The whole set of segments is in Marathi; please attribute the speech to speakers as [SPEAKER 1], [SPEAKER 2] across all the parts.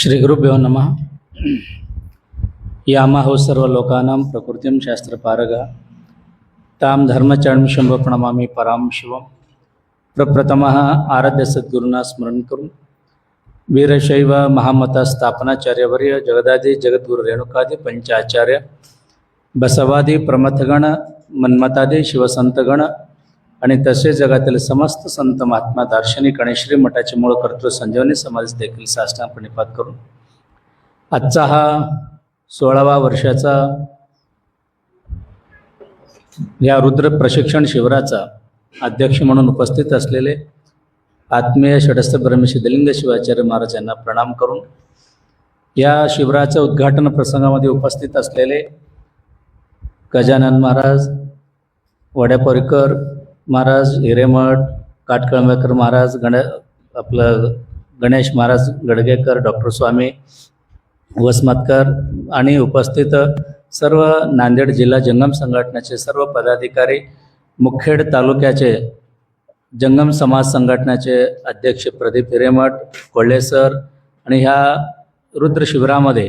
[SPEAKER 1] श्री गुरुभ्यो नमः। यामाहो सर्व लोकानां प्रकृतिं शास्त्रपारगा तां धर्मचरणं शंभो प्रणमामि परां शिवं। प्रप्रथमः आराध्य सद्गुरुना स्मरण करून वीरशैव महामता स्थापनाचार्यवर्य जगदादि जगद्गुरु रेणुकादि पंचाचार्य बसवादी प्रमथगण मन्मतादी शिवसंतगण आणि तसेच जगातील समस्त संत महात्मा दार्शनिक आणि श्रीमठाचे मूळ कर्तृ संजीवनी समाज देखील साष्टांग प्रणिपात करून आजचा हा 16वा वर्षाचा या रुद्र प्रशिक्षण शिबिराचा अध्यक्ष म्हणून उपस्थित असलेले आत्मीय षडस्थ ब्रह्मसिद्धलिंग शिवाचार्य महाराज यांना प्रणाम करून या शिबिराच्या उद्घाटन प्रसंगामध्ये उपस्थित असलेले गजानन महाराज, वड्यापोरीकर महाराज, हिरेमठ, काटकळंबेकर महाराज, गणेश महाराज गडगेकर, डॉक्टर स्वामी वसमतकर आणि उपस्थित सर्व नांदेड जिल्हा जंगम संघटनेचे सर्व पदाधिकारी, मुखेड तालुक्याचे जंगम समाज संघटनेचे अध्यक्ष प्रदीप हिरेमठ, कोल्हे सर आणि ह्या रुद्र शिबिरामध्ये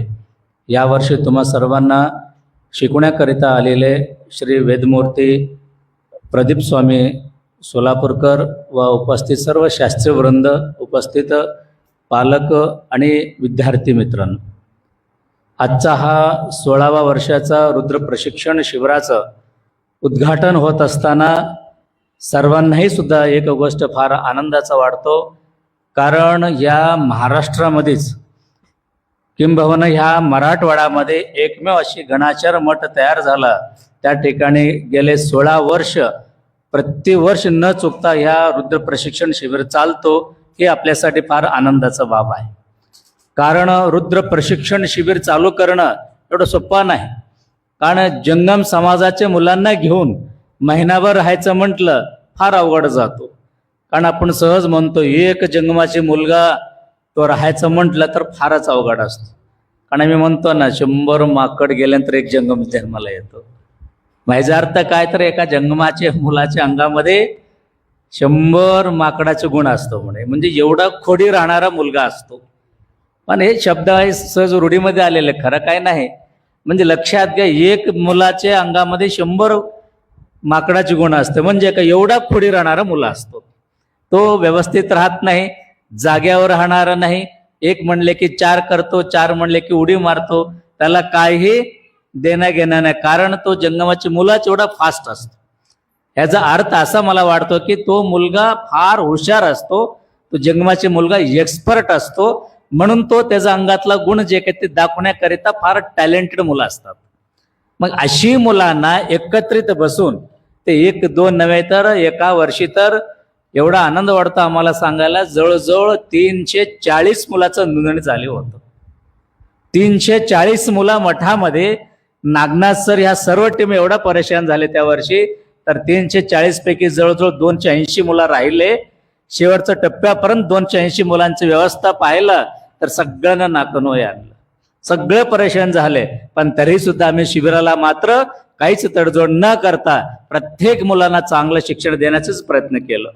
[SPEAKER 1] यावर्षी तुम्हा सर्वांना शिकवण्याकरिता आलेले श्री वेदमूर्ती प्रदीप स्वामी सोलापूरकर व उपस्थित सर्व शास्त्रीय वृंद, उपस्थित पालक आणि विद्यार्थी मित्रांनो, आजचा हा 16वा वर्षाचा रुद्र प्रशिक्षण शिबिराचं उद्घाटन होत असताना सर्वांनाही सुद्धा एक गोष्ट फार आनंदाचा वाटतो, कारण या महाराष्ट्रामध्येच किंबहुना ह्या मराठवाड्यामध्ये एकमेव अशी गणाचार मठ तयार झाला। त्या ठिकाणी गेले 16 वर्ष प्रतिवर्ष न चुकता ह्या रुद्र प्रशिक्षण शिबिर चालतो, हे आपल्यासाठी फार आनंदाचा बाब आहे। कारण रुद्र प्रशिक्षण शिबिर चालू करणं एवढं सोपं नाही, कारण जंगम समाजाच्या मुलांना घेऊन महिनाभर राहायचं म्हटलं फार अवघड जातो। कारण आपण सहज म्हणतो एक जंगमाचे मुलगा तो राहायचं म्हटलं तर फारच अवघड असतो। कारण मी म्हणतो ना 100 माकड गेल्यानंतर एक जंगम जन्माला येतो। माझा अर्थ काय, तर एका जंगमाच्या मुलाच्या अंगामध्ये 100 माकडाचे गुण असतो म्हणजे एवढा खोडी राहणारा मुलगा असतो। पण हे शब्द आहे सहज रूढीमध्ये आलेले, खरं काय नाही। म्हणजे लक्षात घ्या, एक मुलाच्या अंगामध्ये 100 माकडाचे गुण असते, म्हणजे का एवढा खोडी राहणारा मुला असतो। तो व्यवस्थित राहत नाही, जाग्यावर राहणारा नाही, एक म्हणले की 4 करतो, 4 म्हणले की उडी मारतो, त्याला काही देणं घेणं नाही, कारण तो जंगमाची मुलाच एवढा फास्ट असतो। याचा अर्थ असा मला वाटतो की तो मुलगा फार हुशार असतो, तो जंगमाचे मुलगा एक्सपर्ट असतो, म्हणून तो त्याचा अंगातला गुण जे काही ते दाखवण्याकरिता फार टॅलेंटेड मुलं असतात। मग अशी मुलांना एकत्रित बसून ते 1-2 नव्हे तर एका वर्षी तर एवढा आनंद वाटतो आम्हाला सांगायला, जवळजवळ 340 मुलाचं नोंदणी झाली होतं। 340 मुला मठामध्ये नागनाथ सर ह्या सर्व टीम एवढा परेशान झाले त्या वर्षी, तर 340 पैकी जवळजवळ 280 मुलं राहिले। शेवटच्या टप्प्यापर्यंत 280 मुलांची व्यवस्था पाहिलं तर सगळ्यांना नाकनोय आणलं, सगळे परेशान झाले। पण तरी सुद्धा आम्ही शिबिराला मात्र काहीच तडजोड न करता प्रत्येक मुलांना चांगलं शिक्षण देण्याचाच प्रयत्न केलं।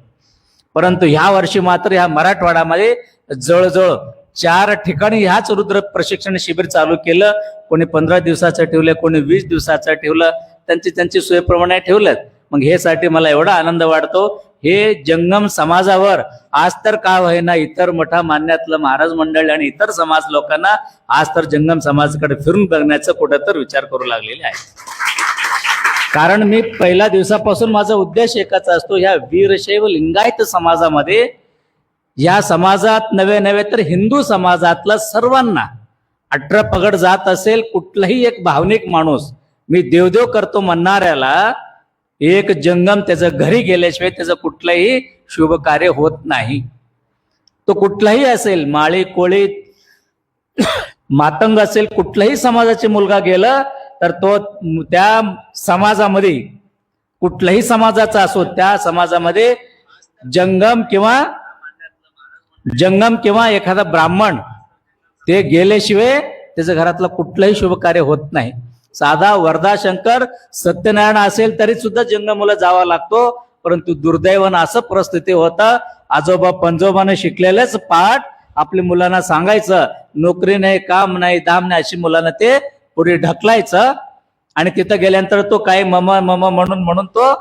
[SPEAKER 1] परंतु ह्या वर्षी मात्र ह्या मराठवाड्यामध्ये जवळजवळ 4 ठिकाणी ह्याच रुद्र प्रशिक्षण शिबिर चालू केलं। कोणी 15 दिवसाचं ठेवलं, कोणी 20 दिवसाचं ठेवलं, त्यांची सोयीप्रमाणे ठेवलं। मग हे साठी मला एवढा आनंद वाटतो, हे जंगम समाजावर आज तर का होईना इतर मठा मान्यातलं महाराज मंडळ आणि इतर समाज लोकांना आज तर जंगम समाजाकडे फिरून बघण्याचं कुठंतर विचार करू लागलेले आहे। कारण मी पहिल्या दिवसापासून माझा उद्देश एकच असतो, ह्या वीरशैव लिंगायत समाजामध्ये, या समाजात नव्हे तर हिंदू समाजातला सर्वांना 18 पगड जात असेल, कुठलाही एक भावनिक माणूस मी देवदेव करतो म्हणणाऱ्याला एक जंगम त्याच्या घरी गेल्याशिवाय त्याचं कुठलंही शुभ कार्य होत नाही। तो कुठलाही असेल, माळी कोळी मातंग असेल, कुठलाही समाजाचे मुलगा गेला तर तो त्या समाजामध्ये, कुठल्याही समाजाचा असो, त्या समाजामध्ये जंगम किंवा एखादा ब्राह्मण ते गेल्याशिवाय त्याच्या घरातलं कुठलंही शुभ कार्य होत नाही। साधा वर्धा शंकर सत्यनारायण असेल तरी सुद्धा जंगमाला जावा लागतो, परंतु दुर्दैवानं असं परिस्थिती होता, आजोबा पंजोबाने शिकलेलेच पाठ आपल्या मुलांना सांगायचं, नोकरी नाही, काम नाही, दाम नाही अशी मुलांना ते पुढे ढकलायचं आणि तिथं गेल्यानंतर तो काही मम मम म्हणून तो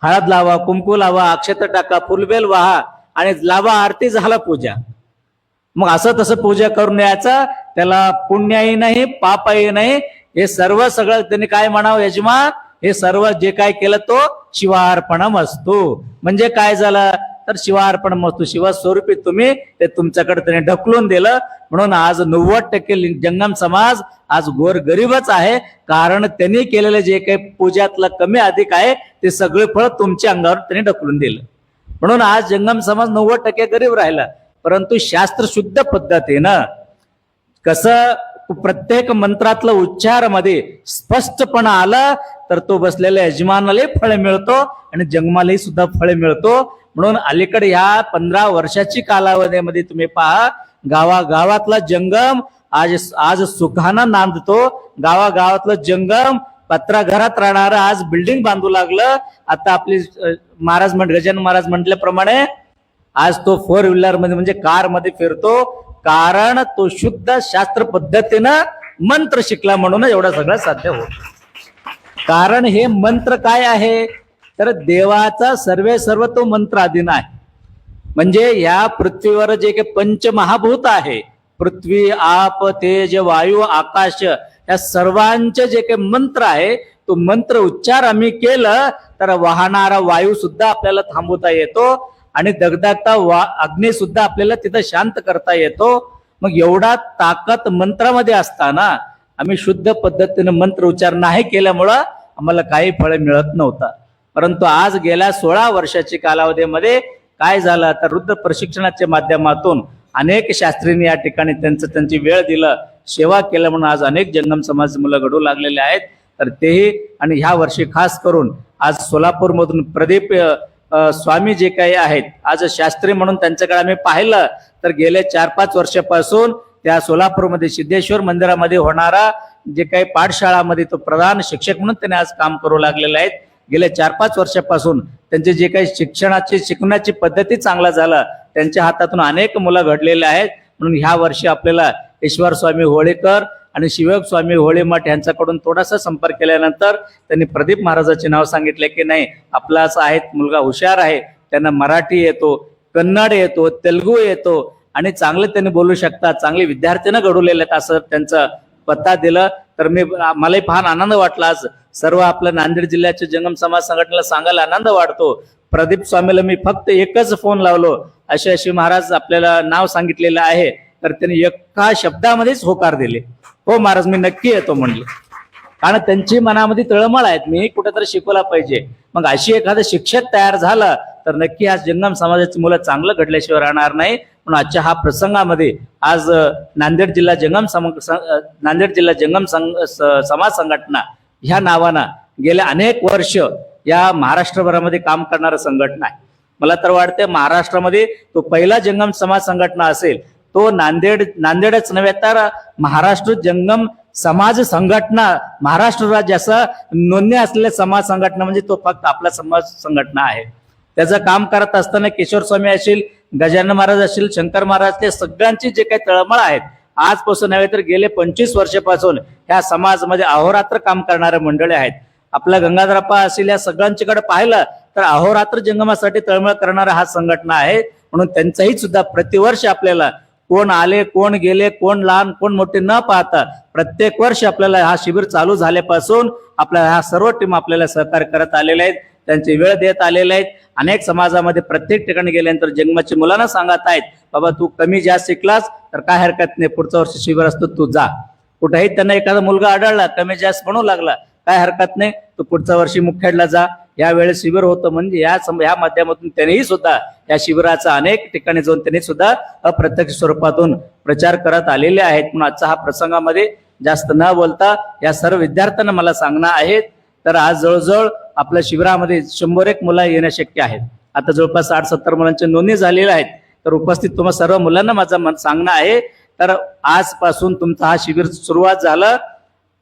[SPEAKER 1] हळद लावा, कुंकू लावा, अक्षत टाका, फुलबेल वाहा आणि लावा आरती, झाला पूजा. मग असं तसं पूजा करून यायचं, त्याला पुण्याही नाही पापही नाही. हे सगळं त्यांनी काय म्हणावं, यजमान हे सर्व जे काय केलं तो शिवार्पणम असतो. म्हणजे काय झालं तर शिवार्पणम असतो, शिवस्वरूपी तुम्ही ते तुमच्याकडे त्याने ढकलून दिलं. म्हणून आज 90% जंगम समाज आज गोरगरीबच आहे, कारण त्यांनी केलेलं जे काही पूजातलं कमी अधिक आहे ते सगळे फळ तुमच्या अंगावर त्यांनी ढकलून दिलं. म्हणून आज जंगम समाज 90% गरीब राहिला. परंतु शास्त्र शुद्ध पद्धतीनं कसं प्रत्येक मंत्रातलं उच्चारामध्ये स्पष्टपणा आलं तर तो बसलेल्या यजमानालाही फळ मिळतो आणि जंगमालाही सुद्धा फळ मिळतो. म्हणून अलीकडे ह्या 15 वर्षाची कालावधीमध्ये तुम्ही पहा, गावागावातला जंगम आज सुखानं नांदतो. गावागावातलं जंगम पत्राघरात राहणार आज बिल्डिंग बांधू लागलं. आता आपली महाराज गजानन महाराज म्हटल्याप्रमाणे आज तो 4 व्हीलर मध्ये म्हणजे कार मध्ये फिरतो, कारण तो शुद्ध शास्त्र पद्धतीनं मंत्र शिकला म्हणून एवढं सगळं साध्य होत. कारण हे मंत्र काय आहे तर देवाचा सर्व तो मंत्र अधीन आहे. म्हणजे या पृथ्वीवर जे काही पंचमहाभूत आहे, पृथ्वी, आप, तेज, वायू, आकाश, या सर्वांचे जे काही मंत्र आहे तो मंत्र उच्चार आम्ही केलं तर वाहणारा वायू सुद्धा आपल्याला थांबवता येतो आणि दगदगता अग्नी सुद्धा आपल्याला तिथं शांत करता येतो. मग एवढा ताकद मंत्रामध्ये असताना आम्ही शुद्ध पद्धतीने मंत्र उच्चार नाही केल्यामुळं आम्हाला काही फळ मिळत नव्हतं. परंतु आज गेल्या 16 वर्षाची कालावधीमध्ये काय झालं तर रुद्र प्रशिक्षणाच्या माध्यमातून अनेक शास्त्रींनी या ठिकाणी त्यांची वेळ दिलं, सेवा केलं, म्हणून आज अनेक जंगम समाज मुलं घडू लागलेले आहेत. तर तेही आणि ह्या वर्षी खास करून आज सोलापूरमधून प्रदीप स्वामी जे काही आहेत आज शास्त्री म्हणून त्यांच्याकडे आम्ही पाहिलं तर गेले 4-5 वर्षापासून त्या सोलापूरमध्ये सिद्धेश्वर मंदिरामध्ये होणारा जे काही पाठशाळामध्ये तो प्रधान शिक्षक म्हणून त्यांनी आज काम करू लागलेले आहेत. गेल्या 4-5 वर्षापासून त्यांचे जे काही शिकण्याची पद्धती चांगला झाला, त्यांच्या हातातून अनेक मुलं घडलेले आहेत. म्हणून ह्या वर्षी आपल्याला ईश्वर स्वामी होळेकर आणि शिवयोग स्वामी होळे मठ यांच्याकडून थोडासा संपर्क केल्यानंतर त्यांनी प्रदीप महाराजाचे नाव सांगितले की नाही आपला असा आहे मुलगा हुशार आहे, त्यांना मराठी येतो, कन्नड येतो, तेलुगू येतो आणि चांगले त्यांनी बोलू शकतात, चांगले विद्यार्थ्यांना घडवलेले आहेत असं त्यांचं पत्ता दिलं. तर मलाही फार आनंद वाटला. आज सर्व आपल्या नांदेड जिल्ह्याच्या जंगम समाज संघटनेला सांगायला आनंद वाटतो. प्रदीप स्वामीला मी फक्त एकच फोन लावलो, अशी महाराज आपल्याला नाव सांगितलेलं आहे, तर त्यांनी एका शब्दामध्येच होकार दिले, हो महाराज मी नक्की येतो म्हणले. कारण त्यांची मनामध्ये तळमळ आहेत, मी कुठेतरी शिकवला पाहिजे. मग अशी एखादं शिक्षक तयार झाला तर नक्की आज जंगम समाजाची मुलं चांगलं घडल्याशिवाय राहणार नाही. म्हणून आजच्या हा प्रसंगामध्ये आज नांदेड जिल्हा जंगम समाज संघटना ह्या नावानं गेल्या अनेक वर्ष या महाराष्ट्रभरामध्ये काम करणारं संघटना आहे. मला तर वाटते महाराष्ट्रामध्ये तो पहिला जंगम समाज संघटना असेल, तो नांदेडच नव्हे तर महाराष्ट्र जंगम समाज संघटना, महाराष्ट्र राज्य असं नोंदणी असलेल्या समाज संघटना म्हणजे तो फक्त आपला समाज संघटना आहे. त्याचं काम करत असताना किशोर स्वामी असतील, गजानन महाराज असतील, शंकर महाराज, ते सगळ्यांची जे काही तळमळ आहेत आजपासून नव्हे तर गेले 25 वर्षापासून ह्या समाजामध्ये अहोरात्र काम करणारे मंडळी आहेत. आपला गंगाधरप्पा असतील, या सगळ्यांच्याकडे पाहिलं तर अहोरात्र जंगमासाठी तळमळ करणारा हा संघटना आहे. म्हणून त्यांचाही सुद्धा प्रतिवर्ष आपल्याला कोण आले कोण गेले, कोण लहान कोण मोठे न पाहता प्रत्येक वर्ष आपल्याला हा शिबिर चालू झाल्यापासून आपल्या ह्या सर्व टीम आपल्याला सहकार्य करत आलेले आहेत, त्यांची वेळ देत आलेले आहेत. अनेक समाजामध्ये प्रत्येक ठिकाणी गेल्यानंतर जंगमाची मुलांना सांगत आहेत, बाबा तू कमी जास्त शिकलास तर काय हरकत नाही, पुढच्या वर्षी शिबिर असतो तू जा. कुठेही त्यांना एखादा मुलगा आढळला कमी जास्त म्हणू लागला, काय हरकत नाही, तू पुढच्या वर्षी मुखेडला जा, यावेळेस शिबिर होतं. म्हणजे या माध्यमातून त्यांनीही सुद्धा या शिबिराचा अनेक ठिकाणी जाऊन त्यांनी सुद्धा अप्रत्यक्ष स्वरूपातून प्रचार करत आलेले आहेत. म्हणून आजचा हा प्रसंगामध्ये जास्त न बोलता या सर्व विद्यार्थ्यांना मला सांगणं आहे, तर आज जवळजवळ आपल्या शिबिरामध्ये 100-1 मुलं येणं शक्य आहेत. आता जवळपास 60-70 मुलांची नोंदणी झालेली आहेत. तर उपस्थित तुम्हा सर्व मुलांना माझं सांगणं आहे, तर आजपासून तुमचा हा शिबिर सुरुवात झालं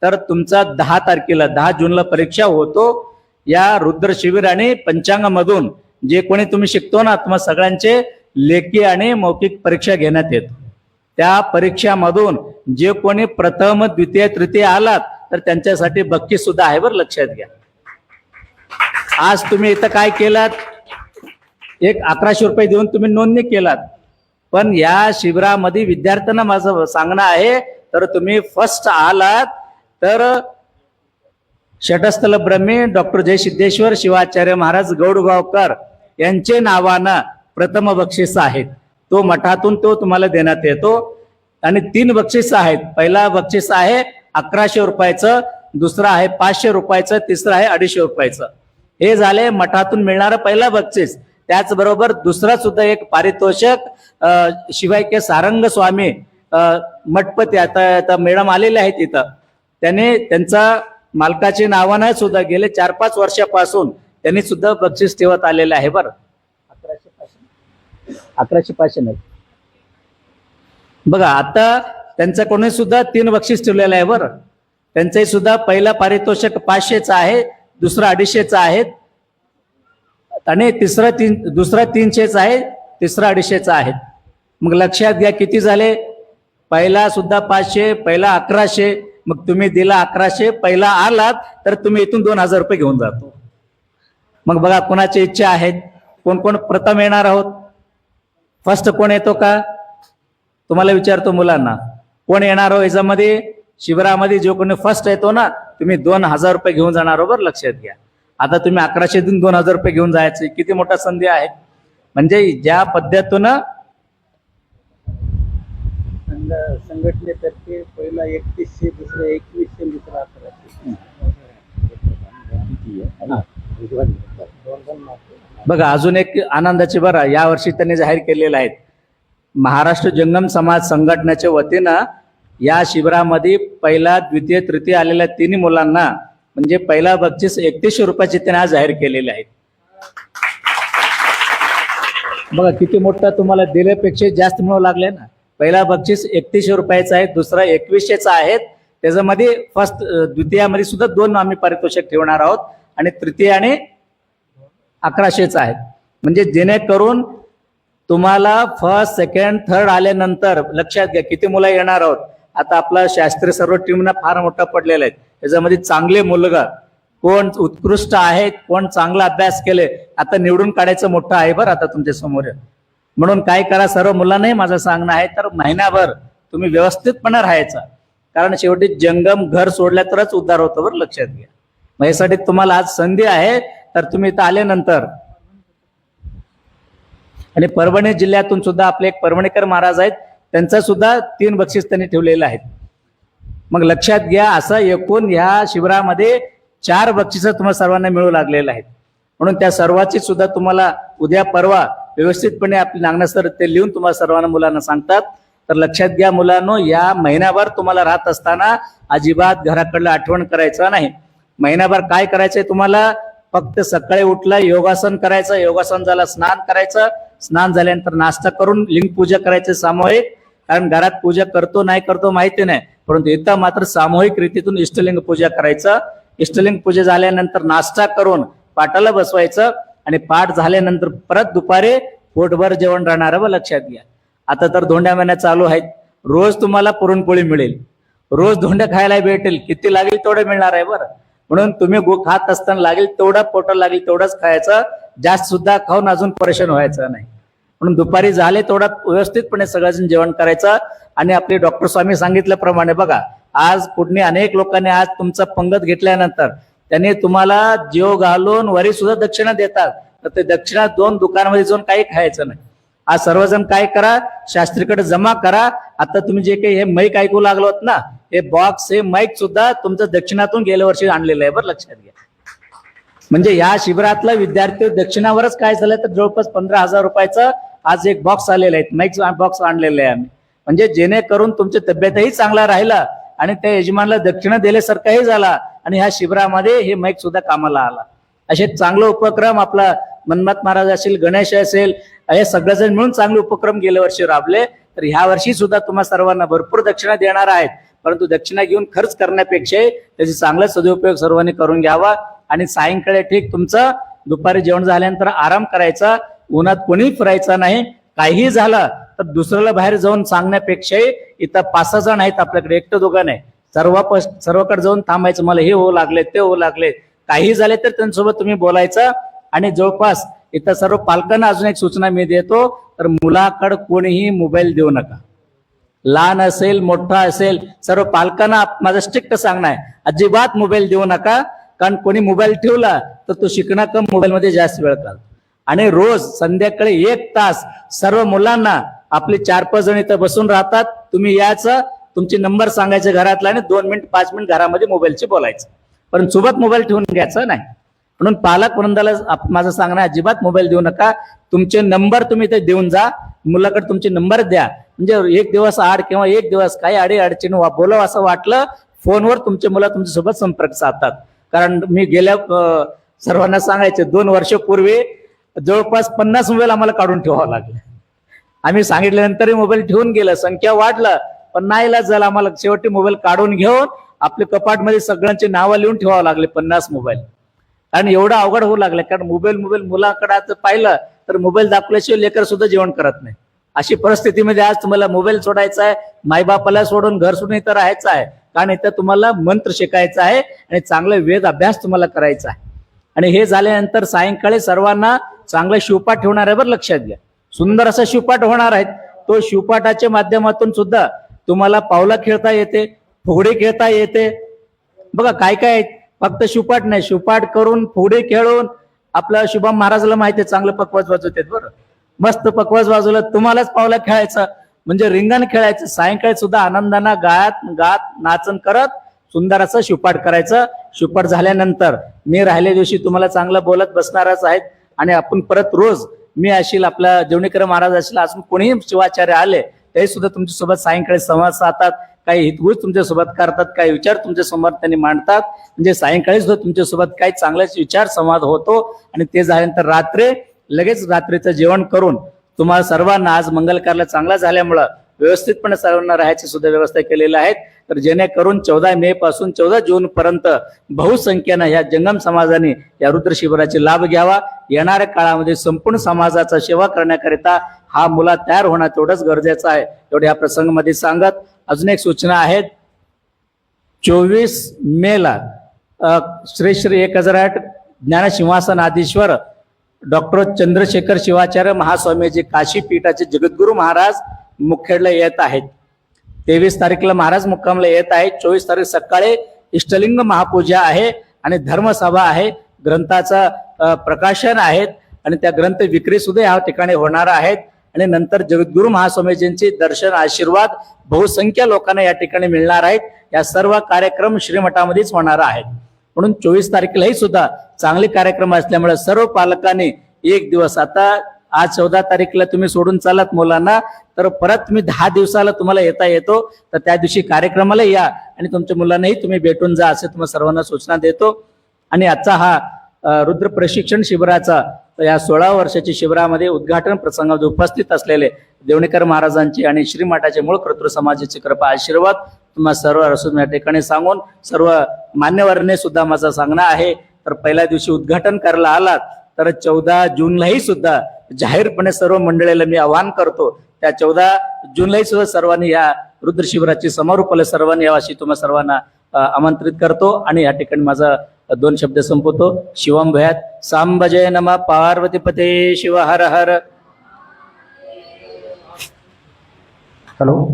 [SPEAKER 1] तर तुमचा 10 जूनला परीक्षा होतो. या रुद्र शिबिर आणि पंचांगामधून जे कोणी तुम्ही शिकतो ना, तुम्हा सगळ्यांचे लेखी आणि मौखिक परीक्षा घेण्यात येतो. त्या परीक्षामधून जे कोणी प्रथम द्वितीय तृतीय आलात तर त्यांच्यासाठी बक्षीस सुद्धा आहे बरं, लक्षात घ्या. आज तुम्ही इथं काय केलात, एक 1100 रुपये देऊन तुम्ही नोंदणी केलात, पण या शिबिरामध्ये विद्यार्थ्यांना माझं सांगणं आहे, तर तुम्ही फर्स्ट आलात तर षटस्थल ब्रह्मी डॉक्टर जय सिद्धेश्वर शिवाचार्य महाराज गौडगावकर यांचे नावानं प्रथम बक्षीस आहेत. तो मठातून तो तुम्हाला देण्यात येतो आणि 3 बक्षीस आहेत. पहिला बक्षीस आहे 1100 रुपयाचं, दुसरं आहे 500 रुपयाचं, तिसरं आहे 250 रुपयाचं. हे झाले मठातून मिळणारं पहिला बक्षीस. त्याचबरोबर दुसरा सुद्धा एक पारितोषिक शिवाय के सारंग स्वामी मठपती, आता मॅडम आलेले आहेत इथं, त्याने त्यांचा मालकाच्या नावानं सुद्धा गेले 4-5 वर्षापासून त्यांनी सुद्धा बक्षीस ठेवत आलेलं आहे बरं. 1100 नाही बघा, आता त्यांच्याकडून सुद्धा 3 बक्षीस ठेवलेलं आहे बरं. त्यांचे सुद्धा पहिला पारितोषिक 500चं आहे, दुसरा 250चं आहे आणि दुसरा 300चं आहे, तिसरा 250चं आहे. मग लक्षात घ्या किती झाले, पहिला सुद्धा 500, पहिला 1100, मग तुम्ही दिला 1100, पहिला आलात तर तुम्ही इथून 2000 रुपये घेऊन जातो. मग बघा कोणाची इच्छा आहेत, कोण कोण प्रथम येणार आहोत, फर्स्ट कोण येतो का, तुम्हाला विचारतो मुलांना, कोण येणार हो याच्यामध्ये शिबिरामध्ये. जो कोणी फर्स्ट येतो ना, तुम्ही 2000 रुपये घेऊन जाणार बरं, लक्षात घ्या. आता तुम्ही 1100 देऊन 2000 रुपये घेऊन जायचे, किती मोठा संधी आहे. म्हणजे ज्या पद्धतीनं
[SPEAKER 2] संघटनेतर्फे पहिला 3100, दुसरा 2100, दुसरा 1100.
[SPEAKER 1] बघा अजून एक आनंदाची बरं, यावर्षी त्यांनी जाहीर केलेलं आहे, महाराष्ट्र जंगम समाज संघटनेच्या वतीनं या शिबिरामध्ये पहिला द्वितीय तृतीय आलेल्या 3 मुलांना म्हणजे पहिला बक्षीस 3100 रुपयाचे त्यांनी आज जाहीर केलेले आहेत. बघा किती मोठा, तुम्हाला दिल्यापेक्षा जास्त मिळू लागले ना. पहिला बक्षीस 3100 रुपयाचा आहे, दुसरा 2100चा आहे. त्याच्यामध्ये फर्स्ट द्वितीयामध्ये सुद्धा 2 आम्ही पारितोषिक ठेवणार आहोत आणि तृतीय आणि 1100चा आहे. म्हणजे जेणेकरून तुम्हाला फर्स्ट सेकंड थर्ड आल्यानंतर लक्षात घ्या किती मुलं येणार आहोत. आता आपला शास्त्रीय सर्व टीमना फार मोठा पडलेला आहे. त्याच्यामध्ये चांगले मुलगा कोण उत्कृष्ट आहेत, कोण चांगला अभ्यास केले, आता निवडून काढायचं मोठं आहे बरं आता तुमच्या समोर. म्हणून काय करा, सर्व मुलांनाही माझं सांगणं आहे, तर महिनाभर तुम्ही व्यवस्थितपणे राहायचं, कारण शेवटी जंगम घर सोडल्या तरच उद्धार होतो बरं, लक्षात घ्या. मग यासाठी तुम्हाला आज संधी आहे, तर तुम्ही इथं आल्यानंतर. आणि परभणी जिल्ह्यातून सुद्धा आपले एक परभणीकर महाराज आहेत, त्यांचा सुद्धा 3 बक्षीस त्यांनी ठेवलेलं आहेत. मग लक्षात घ्या, असं एकूण ह्या शिबिरामध्ये 4 बक्षिसं तुम्हाला सर्वांना मिळू लागलेलं आहेत. म्हणून त्या सर्वाची सुद्धा तुम्हाला उद्या परवा व्यवस्थितपणे आपली नागनासर ते लिहून तुम्हाला सर्वांना मुलांना सांगतात. तर लक्षात घ्या मुलांनो, या महिनाभर तुम्हाला राहत असताना अजिबात घराकडलं आठवण करायचं नाही. महिनाभर काय करायचंय तुम्हाला, फक्त सकाळी उठला योगासन करायचं, योगासन झालं स्नान करायचं, स्नान झाल्यानंतर नाश्ता करून लिंग पूजा करायचे सामूहिक. कारण घरात पूजा करतो नाही करतो माहिती नाही, परंतु इथं मात्र सामूहिक रीतीतून इष्टलिंग पूजा करायचं. इष्टलिंग पूजा झाल्यानंतर नाश्ता करून पाटाला बसवायचं आणि पाठ झाल्यानंतर परत दुपारी पोटभर जेवण राहणार व लक्षात घ्या. आता तर धोंड्या महिन्यात चालू आहेत, रोज तुम्हाला पुरणपोळी मिळेल, रोज धोंड्या खायला भेटेल, किती लागेल तेवढं मिळणार आहे बरं. म्हणून तुम्ही खात असताना लागेल तेवढा पोटाला लागेल तेवढंच खायचं, जास्त सुद्धा खाऊन अजून परेशान व्हायचं नाही. म्हणून दुपारी झाले तेवढा व्यवस्थितपणे सगळ्याजण जेवण करायचं. आणि आपले डॉक्टर स्वामी सांगितल्याप्रमाणे बघा, आज कुठे अनेक लोकांनी आज तुमचा पंगत घेतल्यानंतर त्यांनी तुम्हाला जीव घालून वरी सुद्धा दक्षिणा देतात, तर ते दक्षिणा 2 दुकानामध्ये जाऊन काही खायचं नाही. आज सर्वजण काय करा, शास्त्रीकडे जमा करा. आता तुम्ही जे काही हे माईक ऐकू लागलोत ना, हे बॉक्स हे माईक सुद्धा तुमचं दक्षिणातून गेल्या वर्षी आणलेलं आहे बरं, लक्षात घ्या. म्हणजे या शिबिरातला विद्यार्थी दक्षिणावरच काय झालं तर जवळपास 15,000 रुपयाचं आज एक बॉक्स आलेला आहे, माईक बॉक्स आणलेला आहे आम्ही. म्हणजे जेणेकरून तुमची तब्येतही चांगला राहिला आणि त्या यजमानला दक्षिणा दिल्यासारखाही झाला आणि ह्या शिबिरामध्ये हे माईक सुद्धा कामाला आला. असे चांगले उपक्रम आपला मनमत महाराज असेल, गणेश असेल, हे सगळेजण मिळून चांगले उपक्रम गेल्या वर्षी राबले. तर ह्या वर्षी सुद्धा तुम्हा सर्वांना भरपूर दक्षिणा देणार आहेत, परंतु दक्षिणा घेऊन खर्च करण्यापेक्षा त्याची चांगला सदुपयोग सर्वांनी करून घ्यावा. आणि सायंकाळी ठीक तुमचं दुपारी जेवण झाल्यानंतर आराम करायचा, उन्हात कोणी फिरायचं नाही. काही झालं तर दुसऱ्याला बाहेर जाऊन सांगण्यापेक्षाही इथं 5-6 जण आहेत आपल्याकडे, एकटं दोघं नाही. सर्वकडे जाऊन थांबायचं, मला हे होऊ लागले ते होऊ लागले, काही झाले तर त्यांच्यासोबत तुम्ही बोलायचं. आणि जवळपास इथं सर्व पालकांना अजून एक सूचना मी देतो, तर मुलाकडे कोणीही मोबाईल देऊ नका. लहान असेल मोठा असेल, सर्व पालकांना माझं स्ट्रिक्ट सांगणं आहे, अजिबात मोबाईल देऊ नका. कारण कोणी मोबाईल ठेवला तर तो शिकणं कम, मोबाईलमध्ये जास्त वेळ काढतो. आणि रोज संध्याकाळी 1 तास सर्व मुलांना, आपले 4-5 जण इथं बसून राहतात, तुम्ही यायचं, तुमचे नंबर सांगायचे घरातला आणि 2 मिनिट 5 मिनिट घरामध्ये मोबाईलची बोलायचं, पण सोबत मोबाईल ठेवून घ्यायचा नाही. म्हणून पालक वृंदाला माझं सांगणं आहे, अजिबात मोबाईल देऊ नका. तुमचे नंबर तुम्ही इथे देऊन जा, मुलाकडे तुमचे नंबर द्या. म्हणजे 1 दिवस आड किंवा 1 दिवस काही अडचणी बोलावं असं वाटलं, फोनवर तुमचे मुलं तुमच्यासोबत संपर्क साधतात. कारण मी गेल्या सर्वांना सांगायचे, 2 वर्षापूर्वी जवळपास 50 मोबाईल आम्हाला काढून ठेवावं लागले. आम्ही सांगितल्यानंतरही मोबाईल ठेवून गेलं, संख्या वाढलं, पण नाही झालं, आम्हाला शेवटी मोबाईल काढून घेऊन आपले कपाटमध्ये सगळ्यांची नावं लिहून ठेवावं लागले, 50 मोबाईल. आणि एवढं अवघड होऊ लागलं, कारण मोबाईल मुलाकडे पाहिलं तर मोबाईल दाखवल्याशिवाय लेकर सुद्धा जेवण करत नाही. अशी परिस्थितीमध्ये आज तुम्हाला मोबाईल सोडायचा आहे, मायबापाला सोडून घर सोडून इथं राहायचं आहे. कारण इथं तुम्हाला मंत्र शिकायचा आहे आणि चांगला वेद अभ्यास तुम्हाला करायचा आहे. आणि हे झाल्यानंतर सायंकाळी सर्वांना चांगला शिवपाठ ठेवणार आहे, बरं लक्षात घ्या. सुंदर असा शिवपाठ होणार आहे. तो शिवपाठाच्या माध्यमातून सुद्धा तुम्हाला पावलं खेळता येते, फुगडी खेळता येते. बघा काय काय आहे, फक्त शिवपाठ नाही, शिवपाठ करून फुगडी खेळून आपलं शुभम महाराजला माहिती आहे, चांगलं पकवाज वाजवतात, बरं मस्त पकवाज वाजवलं, तुम्हालाच पावलं खेळायचं, म्हणजे रिंगण खेळायचं. सायंकाळी सुद्धा आनंदानं गात नाचन करत सुंदर असं शिवपाठ करायचं. शिवपाठ झाल्यानंतर मी राहिल्या दिवशी तुम्हाला चांगलं बोलत बसणारच आहेत. आणि आपण परत रोज मी असेल, आपला जेवणेकर महाराज असेल, अजून कोणीही शिवाचार्य आले ते सुद्धा तुमच्यासोबत सायंकाळी संवाद साधतात, काही हितगुज तुमच्यासोबत करतात, काही विचार तुमच्या समोर त्यांनी मांडतात. म्हणजे सायंकाळी सुद्धा तुमच्यासोबत काही चांगलाच विचार संवाद होतो. आणि ते झाल्यानंतर लगेच रात्रीचं जेवण करून तुम्हाला सर्वांना, आज मंगल कार्य चांगला झाल्यामुळं व्यवस्थितपणे सर्वांना राहायची सुद्धा व्यवस्था केलेली आहे. तर जेणेकरून 14 मे पासून 14 जून पर्यंत बहुसंख्येनं या जंगम समाजाने या रुद्र शिबिराचे लाभ घ्यावा. येणाऱ्या काळामध्ये संपूर्ण समाजाचा सेवा करण्याकरिता हा मुला तयार होणं तेवढंच गरजेचं आहे. एवढे या प्रसंगामध्ये सांगत अजून एक सूचना आहेत. 24 मेला श्री श्री 1008 ज्ञानसिंहासनाधीश्वर डॉक्टर चंद्रशेखर शिवाचार्य महास्वामीजी काशी पीठाचे जगद्गुरु महाराज मुखेडला येत आहेत. 23 तारीखला महाराज मुक्कामला येत आहेत. 24 तारीख सकाळी इष्टलिंग महापूजा आहे आणि धर्मसभा आहे, ग्रंथाचं प्रकाशन आहेत आणि त्या ग्रंथ विक्री सुद्धा या ठिकाणी होणार आहेत. आणि नंतर जगद्गुरु महास्वामीजींचे दर्शन आशीर्वाद बहुसंख्य लोकांना या ठिकाणी मिळणार आहेत. या सर्व कार्यक्रम श्रीमठामध्येच होणार आहेत. म्हणून 24 तारखेलाही सुद्धा चांगले कार्यक्रम असल्यामुळे सर्व पालकांनी 1 दिवस, आता आज 14 तारीखला तुम्ही सोडून चालत मुलांना, तर परत मी 10 दिवसाला तुम्हाला येता येतो, तर त्या दिवशी कार्यक्रमाला या आणि तुमच्या मुलांनाही तुम्ही भेटून जा, असे तुम्हाला सर्वांना सूचना देतो. आणि आजचा हा रुद्र प्रशिक्षण शिबिराचा या 16 वर्षाच्या शिबिरामध्ये उद्घाटन प्रसंगामध्ये उपस्थित असलेले देवणेकर महाराजांची आणि श्रीमठाचे मूळ कर्तृ समाजाची कृपा आशीर्वाद तुम्हा सर्व असून या ठिकाणी सांगून, सर्व मान्यवरांनी सुद्धा माझं सांगणं आहे, तर पहिल्या दिवशी उद्घाटन करायला आलात तर 14 जूनलाही सुद्धा जाहीरपणे सर्व मंडळीला मी आवाहन करतो, त्या 14 जूनलाही सुद्धा सर्वांनी या रुद्र शिबिराची समारोपाला सर्वांनी यावं अशी तुम्हा सर्वांना आमंत्रित करतो. आणि या ठिकाणी माझा 2 शब्द संपवतो. शिवम भयात सांबजय नमः पार्वतीपते शिव हर हर.
[SPEAKER 3] हॅलो.